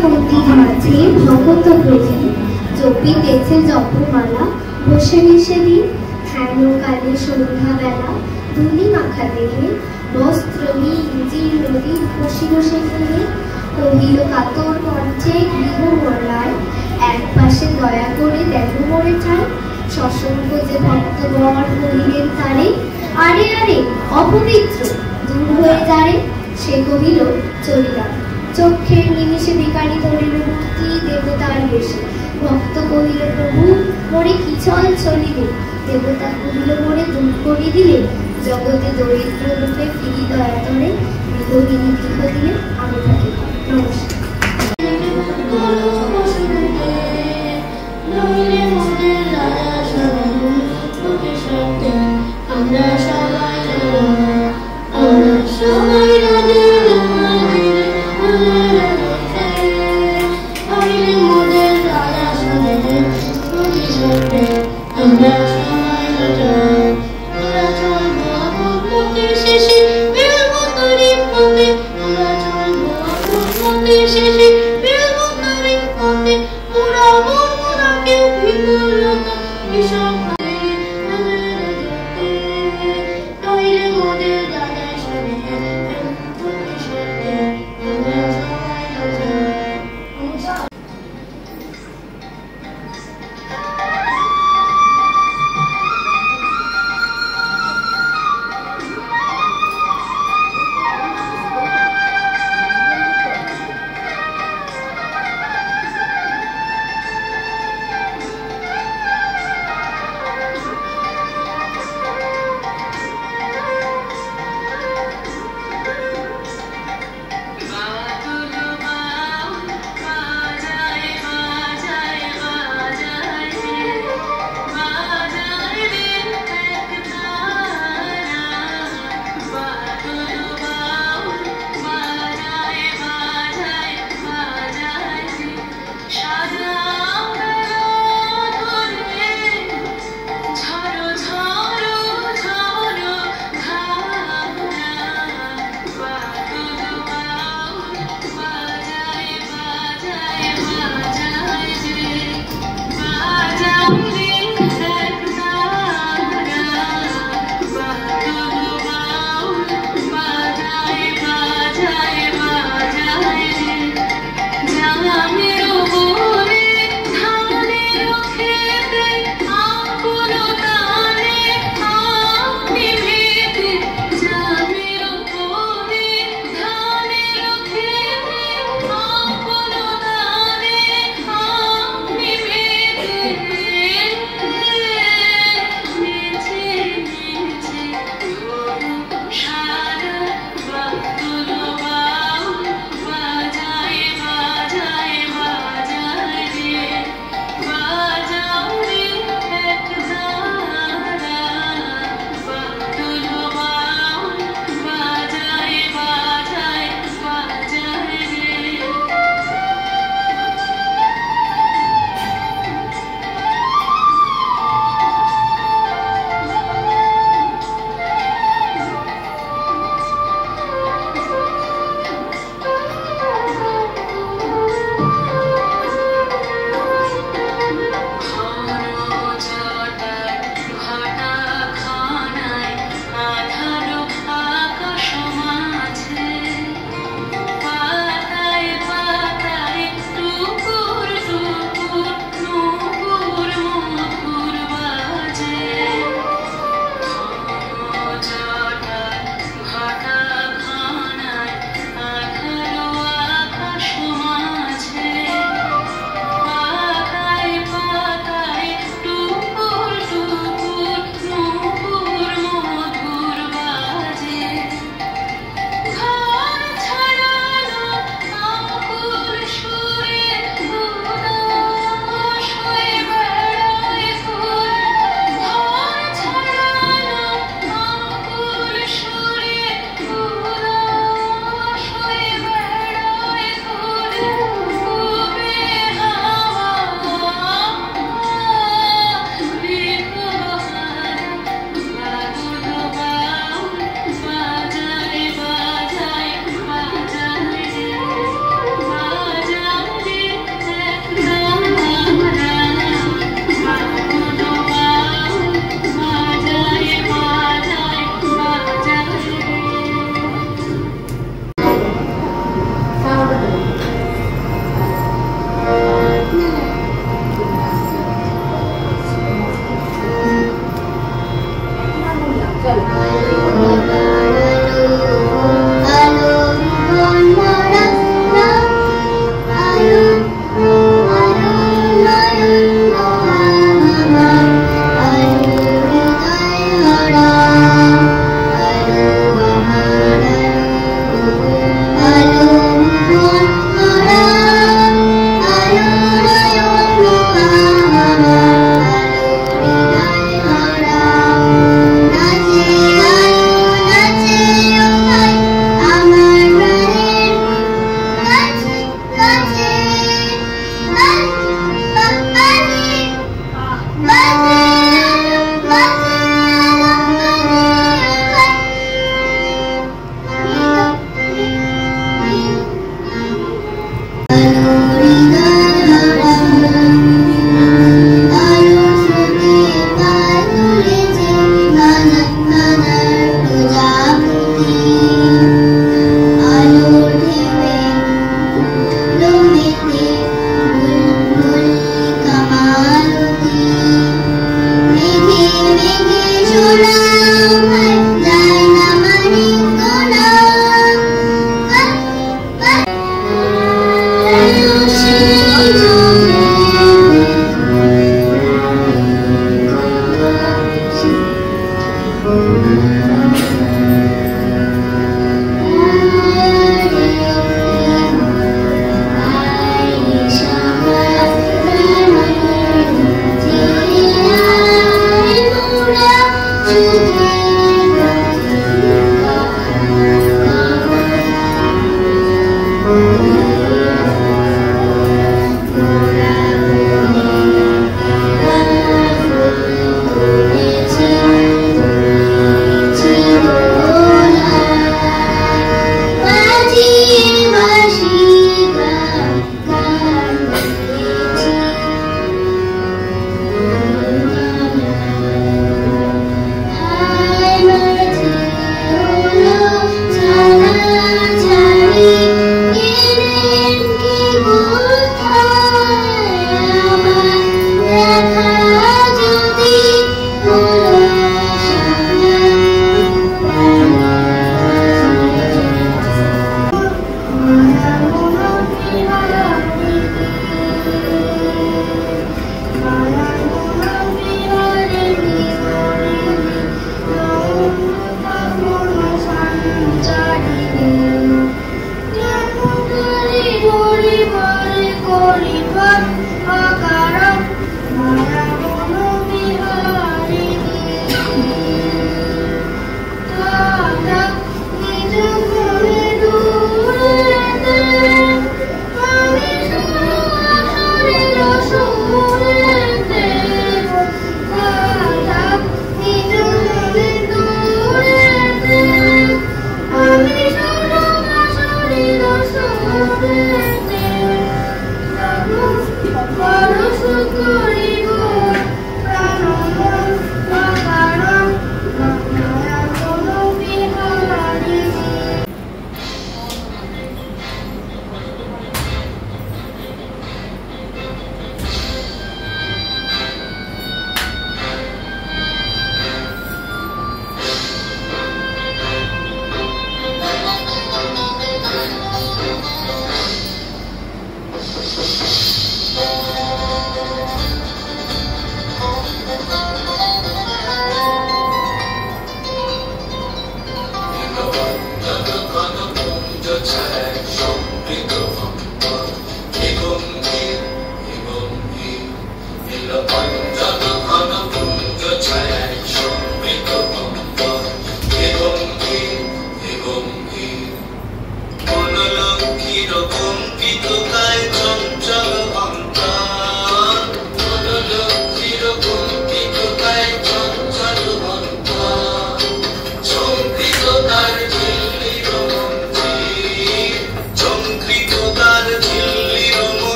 মন্দির মাঝে ভগত প্রদীপ জপিতেছে জপমালা, বসে মিশে দিন ধ্যান কালে সন্ধ্যাবেলা। ধুলি মাখা দেহে বস্ত্রহীন জীর্ণদীপ বসিল সেখানে, কহিল কাতর কণ্ঠে গৃহ মরলায়, এক পাশে দয়া করে দেখো মরে ঠায়। সসংখ্য যে ভক্তগণ কহিলেন তারে, আরে আরে অপবিত্র দূর হয়ে যারে। সে কহিল চলিলাম। চক্ষের নিমিষে বিকারী ধরিল মূর্তি দেবতার বেশে। ভক্ত কহিল প্রভু মোরে কি চল চলিলে, দেবতা কহিল মোরে দূর করে দিলে। জগতে দরিদ্র রূপে ফিরি দয়া তরে, গৃহহীনী গৃহ দিলে আমি থাকি। নমস্কার।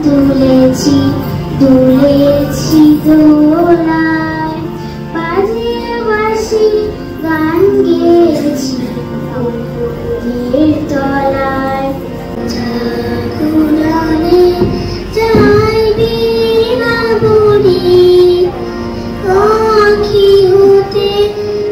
তুলেছি তুলেছি দোলায়, বাজিয়ে বাঁশি গান গেয়েছি ফুলের তলায়। জাগরণে যাইবি না বলি, আঁখি হতে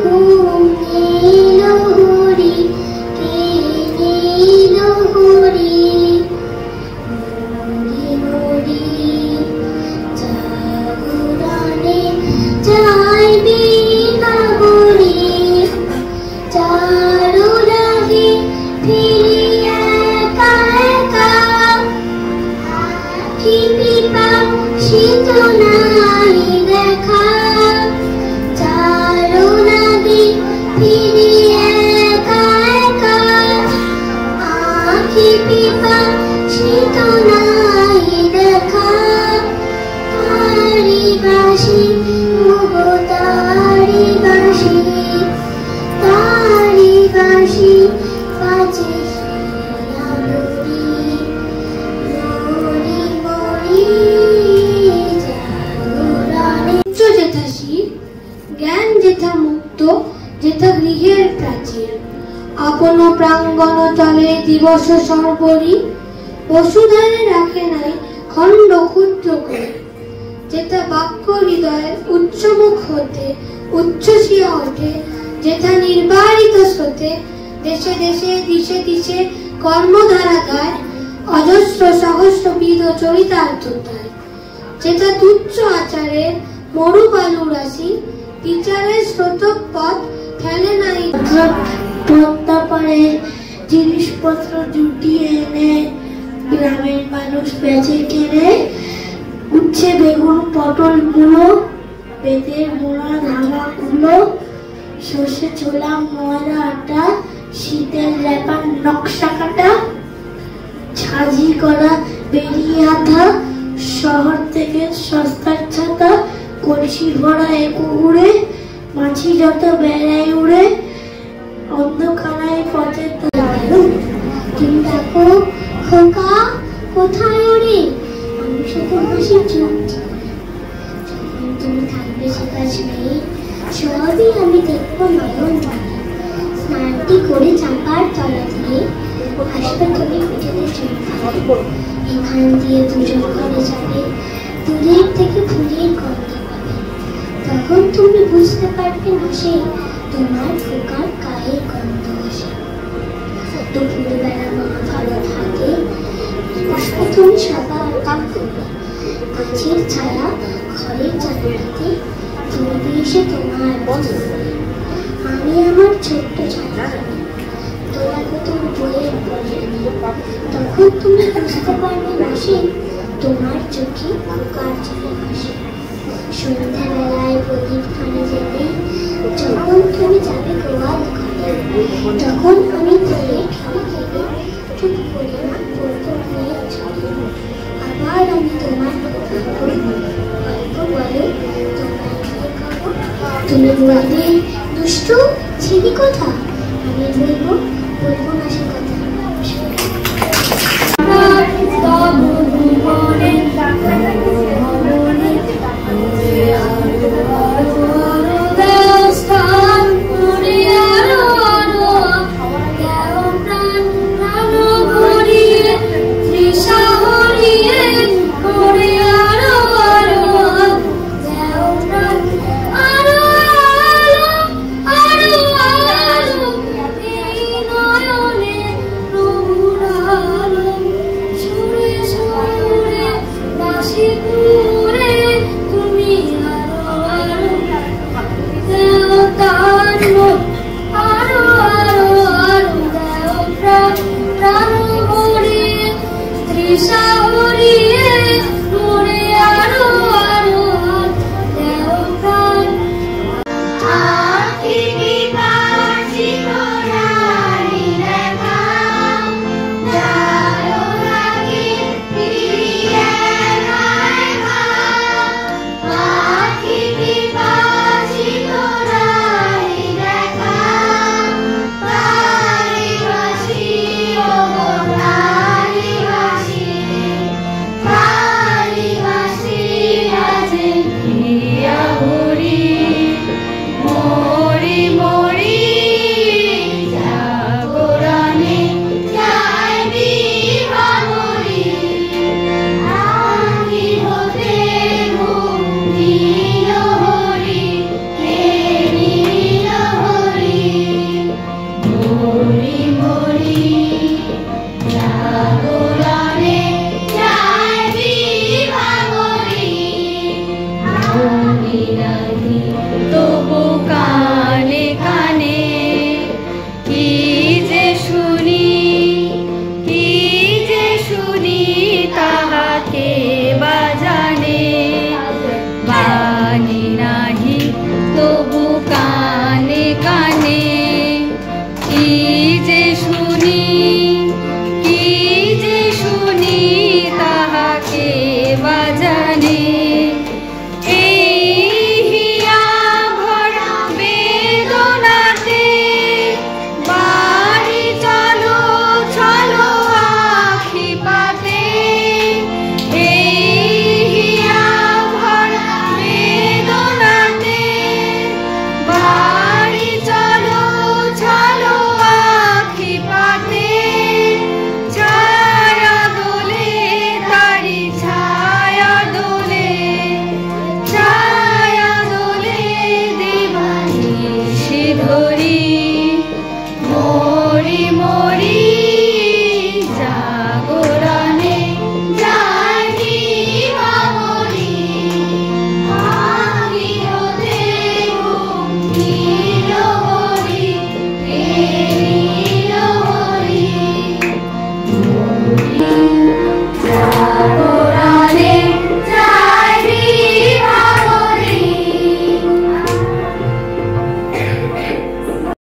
ঘুম নিল হরি, কে নিল হরি। যাইবি না বলি, চারু লাগে ফিরি একা একা, কি পিপা শীত নাই দেখা। চারু লাগে ফিরি একা একা, কি পিপা শীত নাই দেখা। তারি বাঁশি তারি বাঁশি, তারি বাঁশি বাজে মরি মরি মরি। যেথা শিব, জ্ঞান যেথা মুক্ত, যেথা গৃহের প্রাচীর, আপন প্রাঙ্গণ তলে দিবস সর্বরি। বসুধারে রাখে নাই খণ্ড ক্ষুদ্র করে, যেটা বাক্য হৃদয়ের উচ্চমুখ হতে উচ্ছ্বসিয়া ওঠে, যেটা নির্বারিত স্রোতে দেশে দেশে দিশে দিশে কর্মধারা গায়, অজস্র সহস্রবিধ চরিতার্থতায়, যেটা তুচ্ছ আচারের মরু বালু রাশি বিচারের স্রোতপথ ফেলে নাই। প্রত্যাপারের জিনিসপত্র জুটিয়ে এনে গ্রামের মানুষ বেচে কেনে, উচ্ছে বেগুন পটল গুলো, বেতের মোড়া ধামা গুলো, সর্ষে ছোলা ময়দা আটা, শীতের রেপার নকশা কাটা, ছাজি করা বেরিয়ে আধা, শহর থেকে সস্তার ছাতা, কলসি ভরা পুকুরে, মাছি যত বেড়ায় উড়ে, অন্ধকারায় পথে। তুমি দেখো খোকা কোথায় ওরে, আমি শুধু হাসি চুপছি। যখন তুমি থাকবে সে কাজ নেই, সবই আমি দেখবো নয়ন পানি। স্নানটি করে চাপার তলা দিয়ে আসবে তুমি পিঠেতে চুপ, এখান দিয়ে দুজন ঘরে যাবে, দূরের থেকে ফুলের গন্ধ পাবে। তখন তুমি বুঝতে পারবে না সে তোমার খোকার গায়ের গন্ধ আসে। দুপুরবেলা মা ভালো থাকে, পুষ্প তুমি সবার কাপ করবে, গাছের ছায়া ঘরের জানালাতে পড়বে এসে তোমার বদলে। আমি আমার ছোট্ট ছায়া তোলাকে তুমি বইয়ের পড়ে, তখন তুমি বুঝতে পারবে না সে তোমার চোখে খোকার চলে আসে। সন্ধ্যাবেলায় প্রদীপ খানে যেতে যখন তুমি যাবে গোয়াল ঘরে, তখন আমি বলে ঠাকুর খেলে চুপ করে না বলবো মেয়ের ছড়ে। আবার আমি তোমার গল্প বলো, তোমার তুমি বলবে দুষ্টু ছিলি কথা, আমি বলবো বলবো না সে কথা। মরি মরি মরি জাগরণে জানি মরি আমি হতে নীল হরি নীল হরি মরি